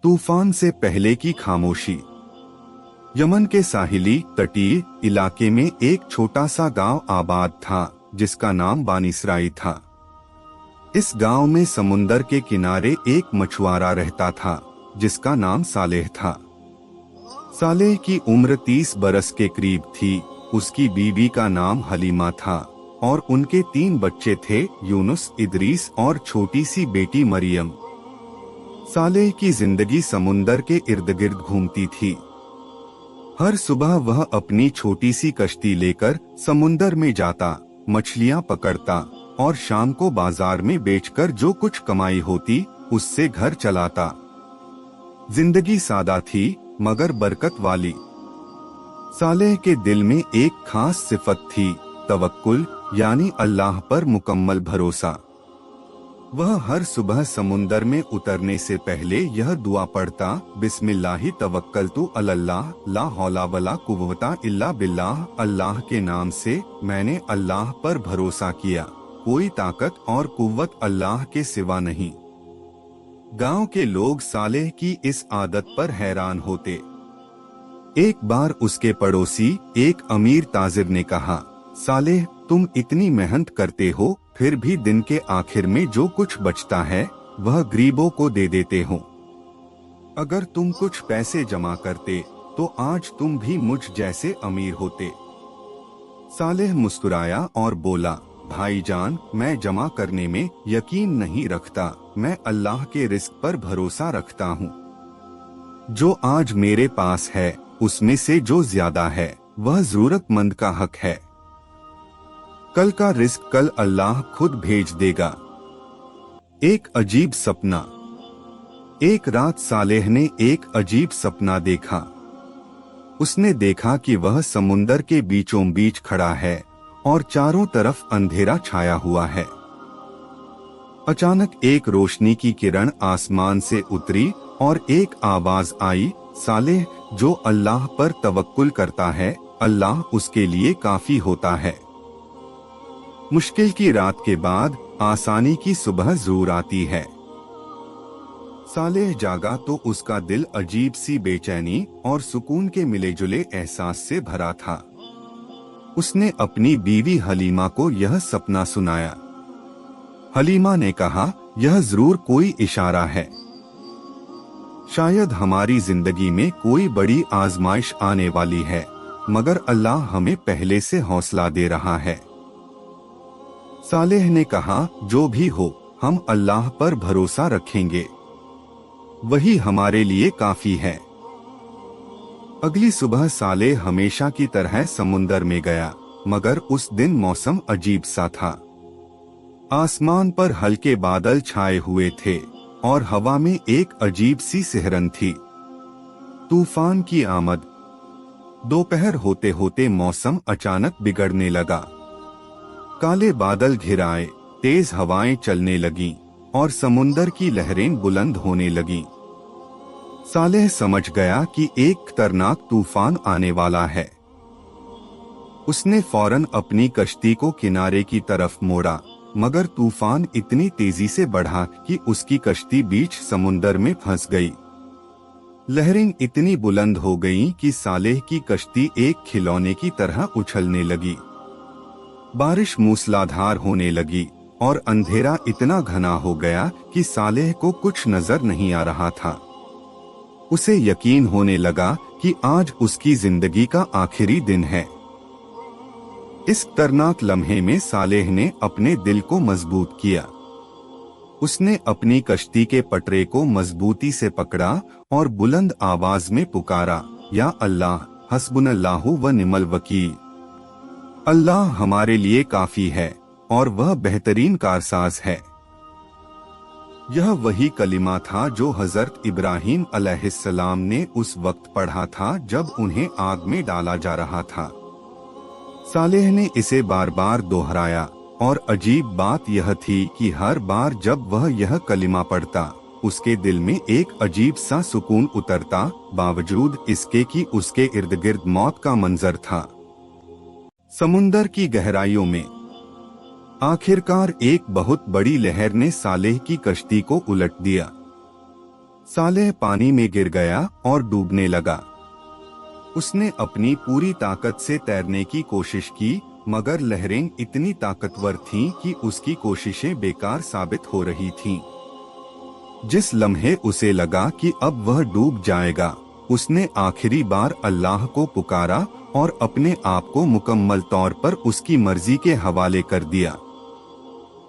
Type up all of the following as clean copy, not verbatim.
तूफान से पहले की खामोशी। यमन के साहिली तटीय इलाके में एक छोटा सा गांव आबाद था जिसका नाम बानिसराई था। इस गांव में समुंदर के किनारे एक मछुआरा रहता था जिसका नाम सालेह था। सालेह की उम्र 30 बरस के करीब थी। उसकी बीवी का नाम हलीमा था और उनके 3 बच्चे थे, यूनुस, इदरीस और छोटी सी बेटी मरियम। सालेह की जिंदगी समुंदर के इर्द गिर्द घूमती थी। हर सुबह वह अपनी छोटी सी कश्ती लेकर समुंदर में जाता, मछलियां पकड़ता और शाम को बाजार में बेचकर जो कुछ कमाई होती उससे घर चलाता। जिंदगी सादा थी मगर बरकत वाली। सालेह के दिल में एक खास सिफत थी, तवक्कुल, यानी अल्लाह पर मुकम्मल भरोसा। वह हर सुबह समुंदर में उतरने से पहले यह दुआ पढ़ता, बिस्मिल्लाहि तवक्कलतु अलल्लाह ला हौला वला कुव्वता इल्ला बिल्लाह। अल्लाह के नाम से मैंने अल्लाह पर भरोसा किया, कोई ताकत और कुव्वत अल्लाह के सिवा नहीं। गांव के लोग सालेह की इस आदत पर हैरान होते। एक बार उसके पड़ोसी एक अमीर ताजिर ने कहा, सालेह, तुम इतनी मेहनत करते हो फिर भी दिन के आखिर में जो कुछ बचता है वह गरीबों को दे देते हो। अगर तुम कुछ पैसे जमा करते तो आज तुम भी मुझ जैसे अमीर होते। सालेह मुस्कुराया और बोला, भाईजान, मैं जमा करने में यकीन नहीं रखता, मैं अल्लाह के रिस्क पर भरोसा रखता हूँ। जो आज मेरे पास है उसमें से जो ज्यादा है वह जरूरतमंद का हक है। कल का रिस्क कल अल्लाह खुद भेज देगा। एक अजीब सपना। एक रात सालेह ने एक अजीब सपना देखा। उसने देखा कि वह समुंदर के बीचों बीच खड़ा है और चारों तरफ अंधेरा छाया हुआ है। अचानक एक रोशनी की किरण आसमान से उतरी और एक आवाज आई, सालेह, जो अल्लाह पर तवक्कुल करता है अल्लाह उसके लिए काफी होता है। मुश्किल की रात के बाद आसानी की सुबह जरूर आती है। सालेह जागा तो उसका दिल अजीब सी बेचैनी और सुकून के मिले जुले एहसास से भरा था। उसने अपनी बीवी हलीमा को यह सपना सुनाया। हलीमा ने कहा, यह जरूर कोई इशारा है। शायद हमारी जिंदगी में कोई बड़ी आजमाइश आने वाली है, मगर अल्लाह हमें पहले से हौसला दे रहा है। सालेह ने कहा, जो भी हो हम अल्लाह पर भरोसा रखेंगे, वही हमारे लिए काफी है। अगली सुबह सालेह हमेशा की तरह समुंदर में गया, मगर उस दिन मौसम अजीब सा था। आसमान पर हल्के बादल छाए हुए थे और हवा में एक अजीब सी सिहरन थी। तूफान की आमद। दोपहर होते होते मौसम अचानक बिगड़ने लगा। काले बादल घिराए, तेज हवाएं चलने लगीं और समुंदर की लहरें बुलंद होने लगीं। सालेह समझ गया कि एक खतरनाक तूफान आने वाला है। उसने फौरन अपनी कश्ती को किनारे की तरफ मोड़ा, मगर तूफान इतनी तेजी से बढ़ा कि उसकी कश्ती बीच समुंदर में फंस गई। लहरें इतनी बुलंद हो गईं कि सालेह की कश्ती एक खिलौने की तरह उछलने लगी। बारिश मूसलाधार होने लगी और अंधेरा इतना घना हो गया कि सालेह को कुछ नजर नहीं आ रहा था। उसे यकीन होने लगा कि आज उसकी जिंदगी का आखिरी दिन है। इस खतरनाक लम्हे में सालेह ने अपने दिल को मजबूत किया। उसने अपनी कश्ती के पटरे को मजबूती से पकड़ा और बुलंद आवाज में पुकारा, या अल्लाह, हस्बुनल्लाहु व निमल वकील। अल्लाह हमारे लिए काफी है और वह बेहतरीन कारसाज है। यह वही कलिमा था जो हजरत इब्राहीम अलैहिस्सलाम ने उस वक्त पढ़ा था जब उन्हें आग में डाला जा रहा था। सालेह ने इसे बार बार दोहराया और अजीब बात यह थी कि हर बार जब वह यह कलिमा पढ़ता उसके दिल में एक अजीब सा सुकून उतरता, बावजूद इसके कि उसके इर्द गिर्द मौत का मंजर था। समुंदर की गहराइयों में आखिरकार एक बहुत बड़ी लहर ने सालेह की कश्ती को उलट दिया। सालेह पानी में गिर गया और डूबने लगा। उसने अपनी पूरी ताकत से तैरने की कोशिश की, मगर लहरें इतनी ताकतवर थीं कि उसकी कोशिशें बेकार साबित हो रही थीं। जिस लम्हे उसे लगा कि अब वह डूब जाएगा, उसने आखिरी बार अल्लाह को पुकारा और अपने आप को मुकम्मल तौर पर उसकी मर्जी के हवाले कर दिया।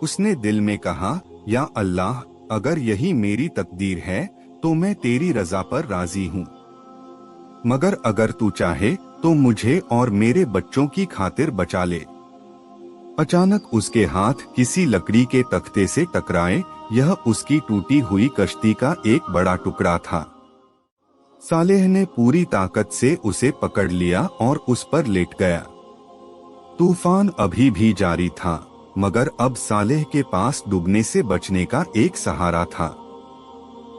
उसने दिल में कहा, या अल्लाह, अगर यही मेरी तकदीर है तो मैं तेरी रजा पर राजी हूँ, मगर अगर तू चाहे तो मुझे और मेरे बच्चों की खातिर बचा ले। अचानक उसके हाथ किसी लकड़ी के तख्ते से टकराए। यह उसकी टूटी हुई कश्ती का एक बड़ा टुकड़ा था। सालेह ने पूरी ताकत से उसे पकड़ लिया और उस पर लेट गया। तूफान अभी भी जारी था, मगर अब सालेह के पास डूबने से बचने का एक सहारा था।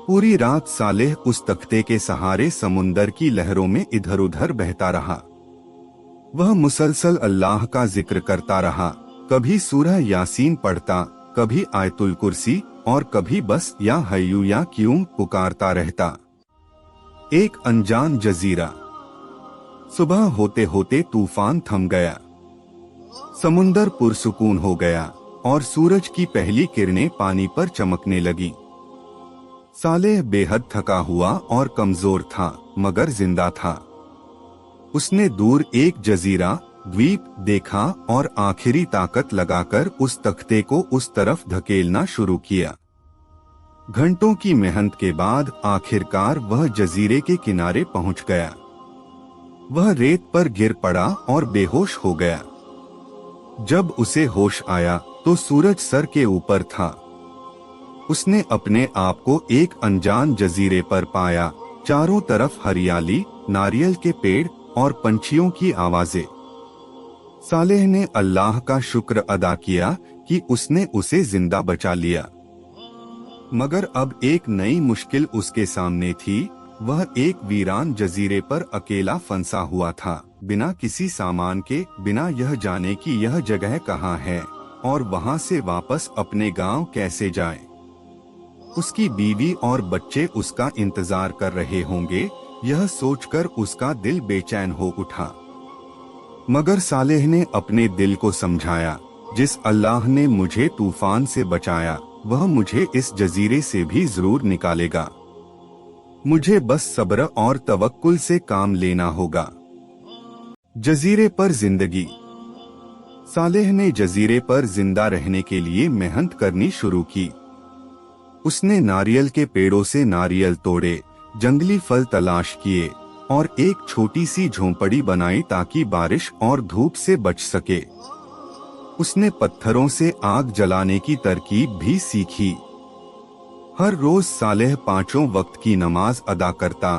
पूरी रात सालेह उस तख्ते के सहारे समुंदर की लहरों में इधर उधर बहता रहा। वह मुसलसल अल्लाह का जिक्र करता रहा, कभी सूरह यासीन पढ़ता, कभी आयतुल कुर्सी और कभी बस या हय्यू या क्यूम पुकारता रहता। एक अनजान जजीरा। सुबह होते होते तूफान थम गया। समुंदर पुरसुकून हो गया और सूरज की पहली किरणें पानी पर चमकने लगी। सालेह बेहद थका हुआ और कमजोर था, मगर जिंदा था। उसने दूर एक जजीरा द्वीप देखा और आखिरी ताकत लगाकर उस तख्ते को उस तरफ धकेलना शुरू किया। घंटों की मेहनत के बाद आखिरकार वह जजीरे के किनारे पहुंच गया। वह रेत पर गिर पड़ा और बेहोश हो गया। जब उसे होश आया तो सूरज सर के ऊपर था। उसने अपने आप को एक अनजान जजीरे पर पाया। चारों तरफ हरियाली, नारियल के पेड़ और पंछियों की आवाजें। सालेह ने अल्लाह का शुक्र अदा किया कि उसने उसे जिंदा बचा लिया। मगर अब एक नई मुश्किल उसके सामने थी। वह एक वीरान जजीरे पर अकेला फंसा हुआ था, बिना किसी सामान के, बिना यह जाने कि यह जगह कहाँ है और वहाँ से वापस अपने गांव कैसे जाए। उसकी बीवी और बच्चे उसका इंतजार कर रहे होंगे, यह सोचकर उसका दिल बेचैन हो उठा। मगर सालेह ने अपने दिल को समझाया, जिस अल्लाह ने मुझे तूफान से बचाया, वह मुझे इस जजीरे से भी जरूर निकालेगा। मुझे बस सब्र और तवक्कुल से काम लेना होगा। जजीरे पर जिंदगी। सालेह ने जजीरे पर जिंदा रहने के लिए मेहनत करनी शुरू की। उसने नारियल के पेड़ों से नारियल तोड़े, जंगली फल तलाश किए और एक छोटी सी झोंपड़ी बनाई ताकि बारिश और धूप से बच सके। उसने पत्थरों से आग जलाने की तरकीब भी सीखी। हर रोज सालेह 5 वक्त की नमाज अदा करता।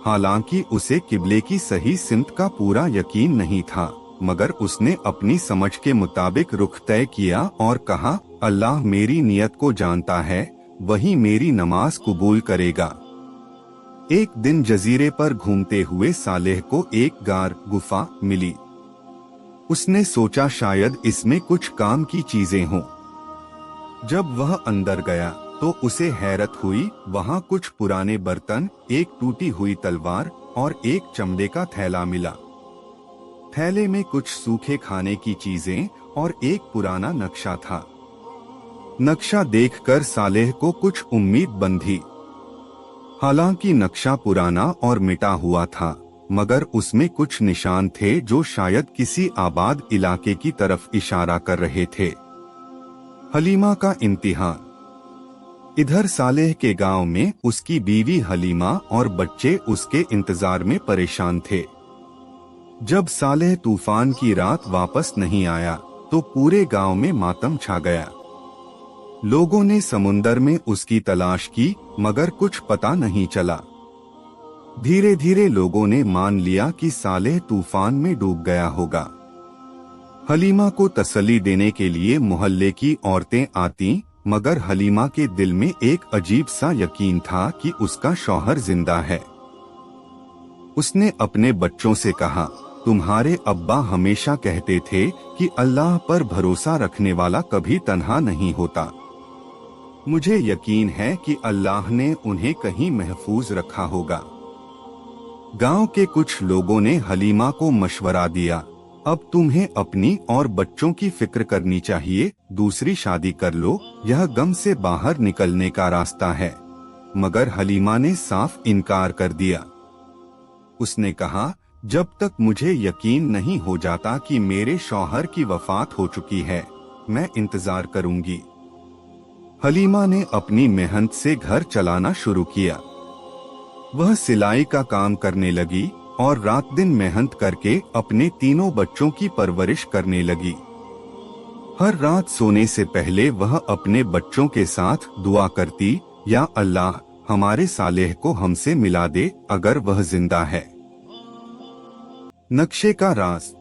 हालांकि उसे किबले की सही सिमत का पूरा यकीन नहीं था, मगर उसने अपनी समझ के मुताबिक रुख तय किया और कहा, अल्लाह मेरी नियत को जानता है, वही मेरी नमाज कबूल करेगा। एक दिन जजीरे पर घूमते हुए सालेह को एक गार गुफा मिली। उसने सोचा शायद इसमें कुछ काम की चीजें हों। जब वह अंदर गया तो उसे हैरत हुई। वहाँ कुछ पुराने बर्तन, एक टूटी हुई तलवार और एक चमड़े का थैला मिला। थैले में कुछ सूखे खाने की चीजें और एक पुराना नक्शा था। नक्शा देखकर सालेह को कुछ उम्मीद बंधी। हालांकि नक्शा पुराना और मिटा हुआ था, मगर उसमें कुछ निशान थे जो शायद किसी आबाद इलाके की तरफ इशारा कर रहे थे। हलीमा का इम्तिहान। इधर सालेह के गांव में उसकी बीवी हलीमा और बच्चे उसके इंतजार में परेशान थे। जब सालेह तूफान की रात वापस नहीं आया तो पूरे गांव में मातम छा गया। लोगों ने समुंदर में उसकी तलाश की, मगर कुछ पता नहीं चला। धीरे धीरे लोगों ने मान लिया कि सालेह तूफान में डूब गया होगा। हलीमा को तसल्ली देने के लिए मोहल्ले की औरतें आती, मगर हलीमा के दिल में एक अजीब सा यकीन था कि उसका शौहर जिंदा है। उसने अपने बच्चों से कहा, तुम्हारे अब्बा हमेशा कहते थे कि अल्लाह पर भरोसा रखने वाला कभी तन्हा नहीं होता। मुझे यकीन है कि अल्लाह ने उन्हें कहीं महफूज रखा होगा। गांव के कुछ लोगों ने हलीमा को मशवरा दिया, अब तुम्हें अपनी और बच्चों की फिक्र करनी चाहिए, दूसरी शादी कर लो, यह गम से बाहर निकलने का रास्ता है। मगर हलीमा ने साफ इनकार कर दिया। उसने कहा, जब तक मुझे यकीन नहीं हो जाता कि मेरे शौहर की वफात हो चुकी है, मैं इंतजार करूंगी। हलीमा ने अपनी मेहनत से घर चलाना शुरू किया। वह सिलाई का काम करने लगी और रात दिन मेहनत करके अपने तीनों बच्चों की परवरिश करने लगी। हर रात सोने से पहले वह अपने बच्चों के साथ दुआ करती, या अल्लाह हमारे सालेह को हमसे मिला दे अगर वह जिंदा है। नक्शे का राज।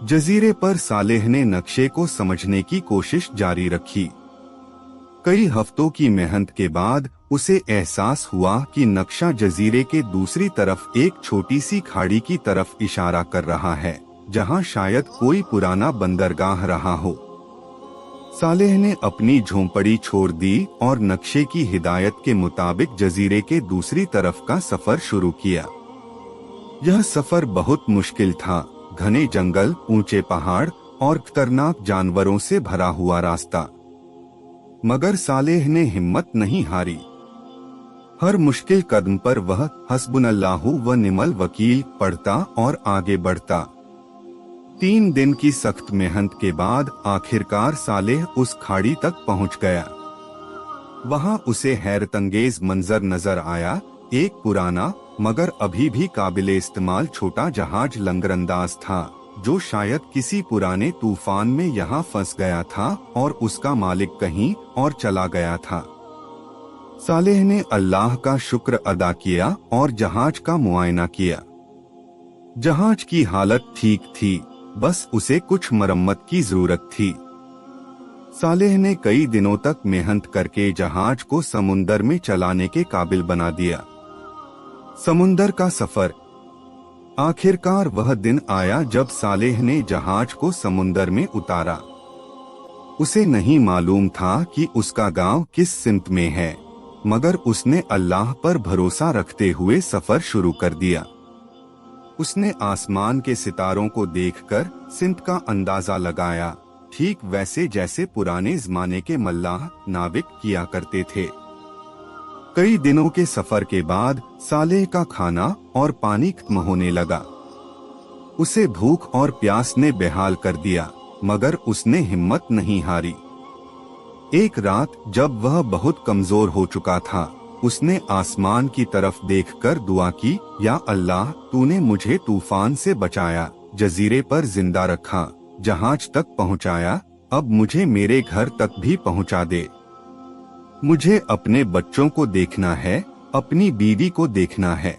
जजीरे पर सालेह ने नक्शे को समझने की कोशिश जारी रखी। कई हफ्तों की मेहनत के बाद उसे एहसास हुआ कि नक्शा जजीरे के दूसरी तरफ एक छोटी सी खाड़ी की तरफ इशारा कर रहा है, जहां शायद कोई पुराना बंदरगाह रहा हो। सालेह ने अपनी झोंपड़ी छोड़ दी और नक्शे की हिदायत के मुताबिक जजीरे के दूसरी तरफ का सफर शुरू किया। यह सफर बहुत मुश्किल था, घने जंगल, ऊंचे पहाड़ और खतरनाक जानवरों से भरा हुआ रास्ता। मगर सालेह ने हिम्मत नहीं हारी। हर मुश्किल कदम पर वह हस्बुनल्लाहु व निमल वकील पढ़ता और आगे बढ़ता। 3 दिन की सख्त मेहनत के बाद आखिरकार सालेह उस खाड़ी तक पहुंच गया। वहां उसे हैरतंगेज मंजर नजर आया। एक पुराना मगर अभी भी काबिले इस्तेमाल छोटा जहाज लंगरअंदाज था, जो शायद किसी पुराने तूफान में यहाँ फंस गया था और उसका मालिक कहीं और चला गया था। सालेह ने अल्लाह का शुक्र अदा किया और जहाज का मुआयना किया। जहाज की हालत ठीक थी, बस उसे कुछ मरम्मत की जरूरत थी। सालेह ने कई दिनों तक मेहनत करके जहाज को समुंदर में चलाने के काबिल बना दिया। समुंदर का सफर। आखिरकार वह दिन आया जब सालेह ने जहाज को समुंदर में उतारा। उसे नहीं मालूम था कि उसका गांव किस सिमत में है, मगर उसने अल्लाह पर भरोसा रखते हुए सफर शुरू कर दिया। उसने आसमान के सितारों को देखकर सिमत का अंदाजा लगाया, ठीक वैसे जैसे पुराने जमाने के मल्लाह नाविक किया करते थे। कई दिनों के सफर के बाद सालेह का खाना और पानी खत्म होने लगा। उसे भूख और प्यास ने बेहाल कर दिया, मगर उसने हिम्मत नहीं हारी। एक रात जब वह बहुत कमजोर हो चुका था, उसने आसमान की तरफ देखकर दुआ की, या अल्लाह तूने मुझे तूफान से बचाया, जजीरे पर जिंदा रखा, जहाज तक पहुंचाया, अब मुझे मेरे घर तक भी पहुंचा दे। मुझे अपने बच्चों को देखना है, अपनी बीवी को देखना है।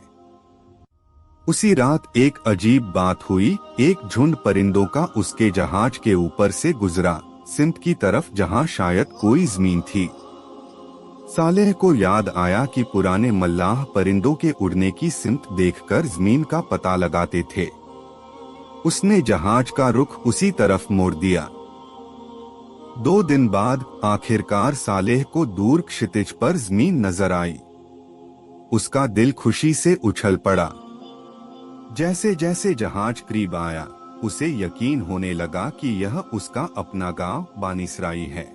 उसी रात एक अजीब बात हुई। एक झुंड परिंदों का उसके जहाज के ऊपर से गुजरा, सिमत की तरफ जहां शायद कोई जमीन थी। सालेह को याद आया कि पुराने मल्लाह परिंदों के उड़ने की सिमत देखकर जमीन का पता लगाते थे। उसने जहाज का रुख उसी तरफ मोड़ दिया। 2 दिन बाद आखिरकार सालेह को दूर क्षितिज पर जमीन नजर आई। उसका दिल खुशी से उछल पड़ा। जैसे जैसे जहाज करीब आया, उसे यकीन होने लगा कि यह उसका अपना गांव बानीसराई है।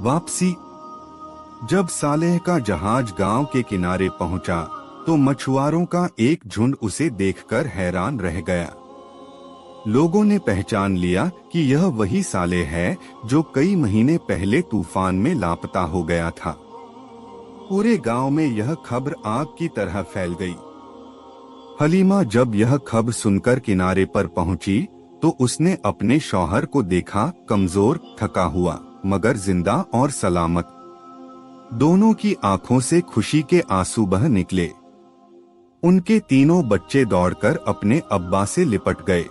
वापसी। जब सालेह का जहाज गांव के किनारे पहुंचा, तो मछुआरों का एक झुंड उसे देखकर हैरान रह गया। लोगों ने पहचान लिया कि यह वही सालेह है जो कई महीने पहले तूफान में लापता हो गया था। पूरे गांव में यह खबर आग की तरह फैल गई। हलीमा जब यह खबर सुनकर किनारे पर पहुंची, तो उसने अपने शौहर को देखा, कमजोर, थका हुआ, मगर जिंदा और सलामत। दोनों की आंखों से खुशी के आंसू बह निकले। उनके तीनों बच्चे दौड़कर अपने अब्बा से लिपट गए।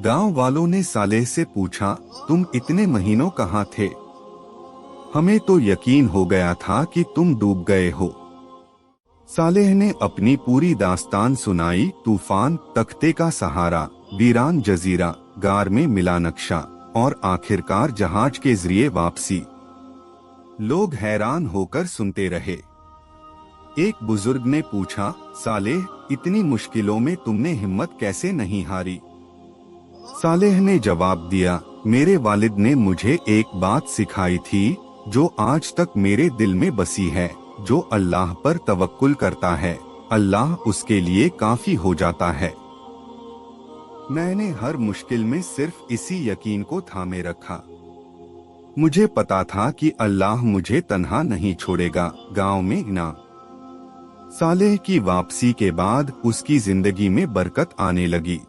गांव वालों ने सालेह से पूछा, तुम इतने महीनों कहाँ थे? हमें तो यकीन हो गया था कि तुम डूब गए हो। सालेह ने अपनी पूरी दास्तान सुनाई, तूफान, तख्ते का सहारा, वीरान जजीरा, गार में मिला नक्शा और आखिरकार जहाज के जरिए वापसी। लोग हैरान होकर सुनते रहे। एक बुजुर्ग ने पूछा, सालेह, इतनी मुश्किलों में तुमने हिम्मत कैसे नहीं हारी? सालेह ने जवाब दिया, मेरे वालिद ने मुझे एक बात सिखाई थी जो आज तक मेरे दिल में बसी है, जो अल्लाह पर तवक्कुल करता है, अल्लाह उसके लिए काफी हो जाता है। मैंने हर मुश्किल में सिर्फ इसी यकीन को थामे रखा। मुझे पता था कि अल्लाह मुझे तन्हा नहीं छोड़ेगा। गांव में ना सालेह की वापसी के बाद उसकी जिंदगी में बरकत आने लगी।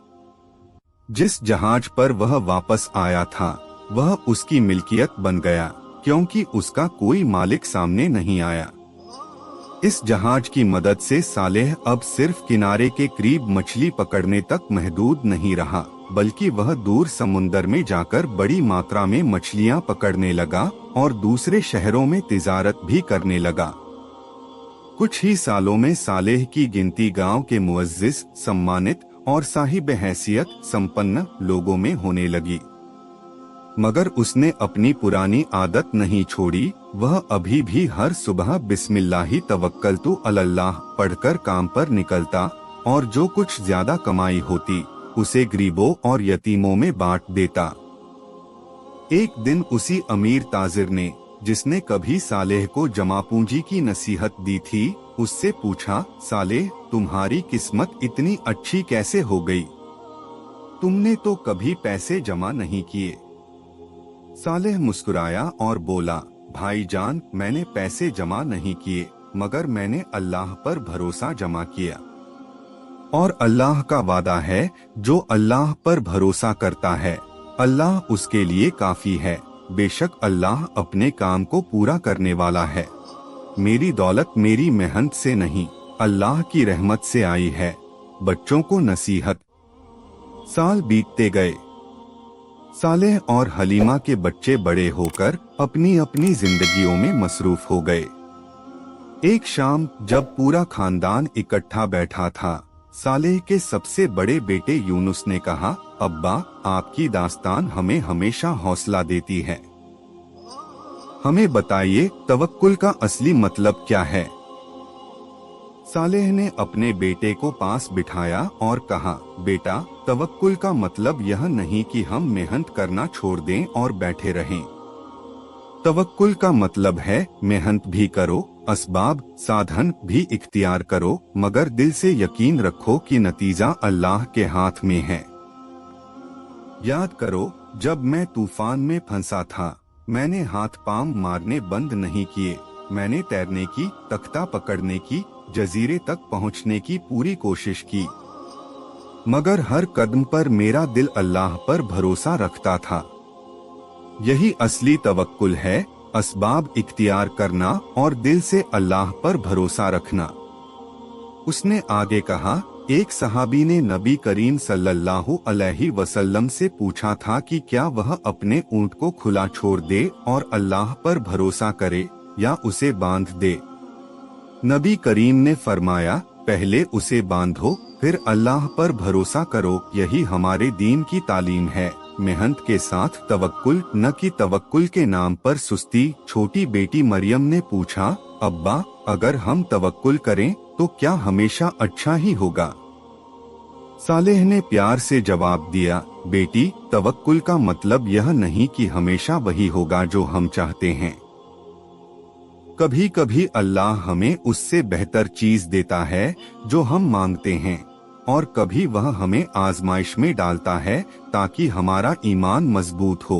जिस जहाज पर वह वापस आया था वह उसकी मिल्कियत बन गया, क्योंकि उसका कोई मालिक सामने नहीं आया। इस जहाज की मदद से सालेह अब सिर्फ किनारे के करीब मछली पकड़ने तक महदूद नहीं रहा, बल्कि वह दूर समुंदर में जाकर बड़ी मात्रा में मछलियां पकड़ने लगा और दूसरे शहरों में तिजारत भी करने लगा। कुछ ही सालों में सालेह की गिनती गांव के मुअज्जिज, सम्मानित और साहिब हैसियत संपन्न लोगों में होने लगी। मगर उसने अपनी पुरानी आदत नहीं छोड़ी। वह अभी भी हर सुबह बिस्मिल्लाहि तवक्कलतु अलल्लाह पढ़कर काम पर निकलता और जो कुछ ज्यादा कमाई होती उसे गरीबों और यतीमों में बांट देता। एक दिन उसी अमीर ताजिर ने, जिसने कभी सालेह को जमा पूंजी की नसीहत दी थी, उससे पूछा, सालेह, तुम्हारी किस्मत इतनी अच्छी कैसे हो गई? तुमने तो कभी पैसे जमा नहीं किए। सालेह मुस्कुराया और बोला, भाईजान, मैंने पैसे जमा नहीं किए, मगर मैंने अल्लाह पर भरोसा जमा किया। और अल्लाह का वादा है, जो अल्लाह पर भरोसा करता है अल्लाह उसके लिए काफी है। बेशक अल्लाह अपने काम को पूरा करने वाला है। मेरी दौलत मेरी मेहनत से नहीं, अल्लाह की रहमत से आई है। बच्चों को नसीहत। साल बीतते गए। सालेह और हलीमा के बच्चे बड़े होकर अपनी अपनी जिंदगियों में मसरूफ हो गए। एक शाम जब पूरा खानदान इकट्ठा बैठा था, सालेह के सबसे बड़े बेटे यूनुस ने कहा, अब्बा, आपकी दास्तान हमें हमेशा हौसला देती है। हमें बताइए, तवक्कुल का असली मतलब क्या है? सालेह ने अपने बेटे को पास बिठाया और कहा, बेटा, तवक्कुल का मतलब यह नहीं कि हम मेहनत करना छोड़ दें और बैठे रहें। तवक्कुल का मतलब है मेहनत भी करो, असबाब साधन भी इख्तियार करो, मगर दिल से यकीन रखो कि नतीजा अल्लाह के हाथ में है। याद करो, जब मैं तूफान में फंसा था, मैंने हाथ पांव मारने बंद नहीं किए। मैंने तैरने की, तख्ता पकड़ने की, जजीरे तक पहुंचने की पूरी कोशिश की, मगर हर कदम पर मेरा दिल अल्लाह पर भरोसा रखता था। यही असली तवक्कुल है, असबाब इख्तियार करना और दिल से अल्लाह पर भरोसा रखना। उसने आगे कहा, एक सहाबी ने नबी करीम सल्लल्लाहु अलैहि वसल्लम से पूछा था कि क्या वह अपने ऊंट को खुला छोड़ दे और अल्लाह पर भरोसा करे या उसे बांध दे। नबी करीम ने फरमाया, पहले उसे बांधो, फिर अल्लाह पर भरोसा करो। यही हमारे दीन की तालीम है। मेहनत के साथ तवक्कुल, न कि तवक्कुल के नाम पर सुस्ती। छोटी बेटी मरियम ने पूछा, अब्बा, अगर हम तवक्कुल करें तो क्या हमेशा अच्छा ही होगा? सालेह ने प्यार से जवाब दिया, बेटी, तवक्कुल का मतलब यह नहीं कि हमेशा वही होगा जो हम चाहते हैं। कभी कभी अल्लाह हमें उससे बेहतर चीज देता है जो हम मांगते हैं, और कभी वह हमें आजमाइश में डालता है ताकि हमारा ईमान मजबूत हो।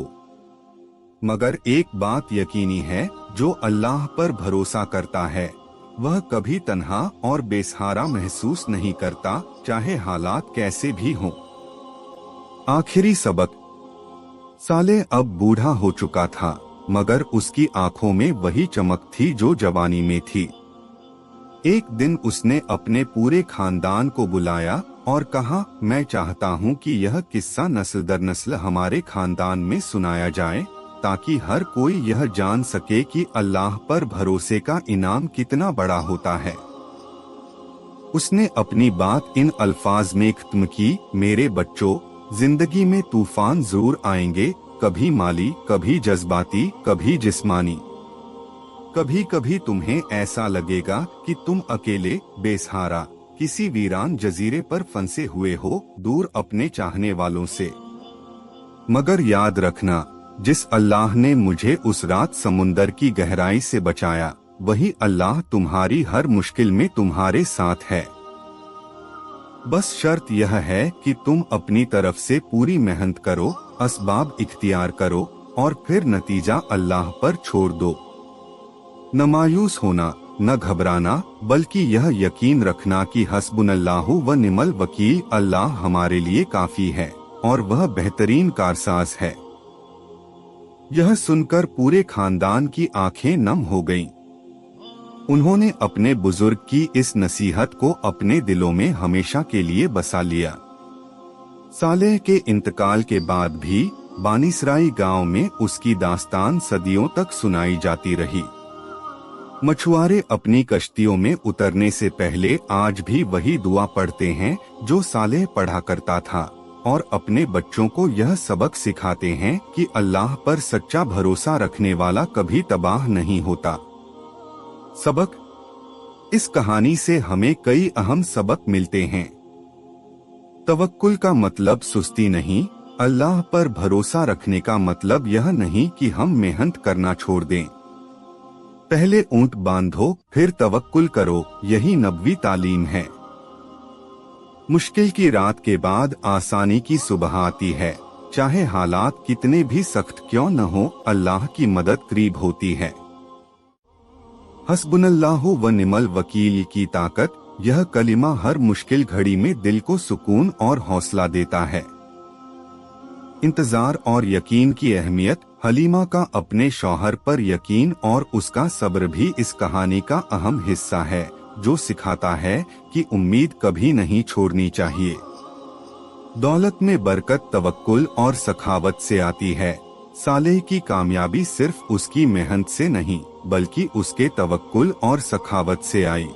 मगर एक बात यकीनी है, जो अल्लाह पर भरोसा करता है वह कभी तन्हा और बेसहारा महसूस नहीं करता, चाहे हालात कैसे भी हों। आखिरी सबक। सालेह अब बूढ़ा हो चुका था, मगर उसकी आंखों में वही चमक थी जो जवानी में थी। एक दिन उसने अपने पूरे खानदान को बुलाया और कहा, मैं चाहता हूं कि यह किस्सा नस्ल दर नस्ल हमारे खानदान में सुनाया जाए, ताकि हर कोई यह जान सके कि अल्लाह पर भरोसे का इनाम कितना बड़ा होता है। उसने अपनी बात इन अल्फाज में खत्म की, मेरे बच्चों, जिंदगी में तूफान जरूर आएंगे, कभी माली, कभी जज्बाती, कभी जिस्मानी। कभी कभी तुम्हें ऐसा लगेगा कि तुम अकेले बेसहारा किसी वीरान जजीरे पर फंसे हुए हो, दूर अपने चाहने वालों से। मगर याद रखना, जिस अल्लाह ने मुझे उस रात समुंदर की गहराई से बचाया, वही अल्लाह तुम्हारी हर मुश्किल में तुम्हारे साथ है। बस शर्त यह है कि तुम अपनी तरफ से पूरी मेहनत करो, असबाब इख्तियार करो और फिर नतीजा अल्लाह पर छोड़ दो। न मायूस होना, न घबराना, बल्कि यह यकीन रखना कि हस्बुनल्लाहु व निमल वकील, अल्लाह हमारे लिए काफी है और वह बेहतरीन कारसाज है। यह सुनकर पूरे खानदान की आंखें नम हो गईं। उन्होंने अपने बुजुर्ग की इस नसीहत को अपने दिलों में हमेशा के लिए बसा लिया। सालेह के इंतकाल के बाद भी बानीसराई गांव में उसकी दास्तान सदियों तक सुनाई जाती रही। मछुआरे अपनी कश्तियों में उतरने से पहले आज भी वही दुआ पढ़ते हैं जो सालेह पढ़ा करता था, और अपने बच्चों को यह सबक सिखाते हैं कि अल्लाह पर सच्चा भरोसा रखने वाला कभी तबाह नहीं होता। सबक। इस कहानी से हमें कई अहम सबक मिलते हैं। तवक्कुल का मतलब सुस्ती नहीं, अल्लाह पर भरोसा रखने का मतलब यह नहीं कि हम मेहनत करना छोड़ दें। पहले ऊंट बांधो फिर तवक्कुल करो, यही नबवी तालीम है। मुश्किल की रात के बाद आसानी की सुबह आती है। चाहे हालात कितने भी सख्त क्यों न हो, अल्लाह की मदद करीब होती है। हस्बुनल्लाहु व निमल वकील की ताकत, यह कलिमा हर मुश्किल घड़ी में दिल को सुकून और हौसला देता है। इंतजार और यकीन की अहमियत। हलीमा का अपने शौहर पर यकीन और उसका सब्र भी इस कहानी का अहम हिस्सा है, जो सिखाता है कि उम्मीद कभी नहीं छोड़नी चाहिए। दौलत में बरकत तवक्कुल और सखावत से आती है। सालेह की कामयाबी सिर्फ उसकी मेहनत से नहीं, बल्कि उसके तवक्कुल और सखावत से आई।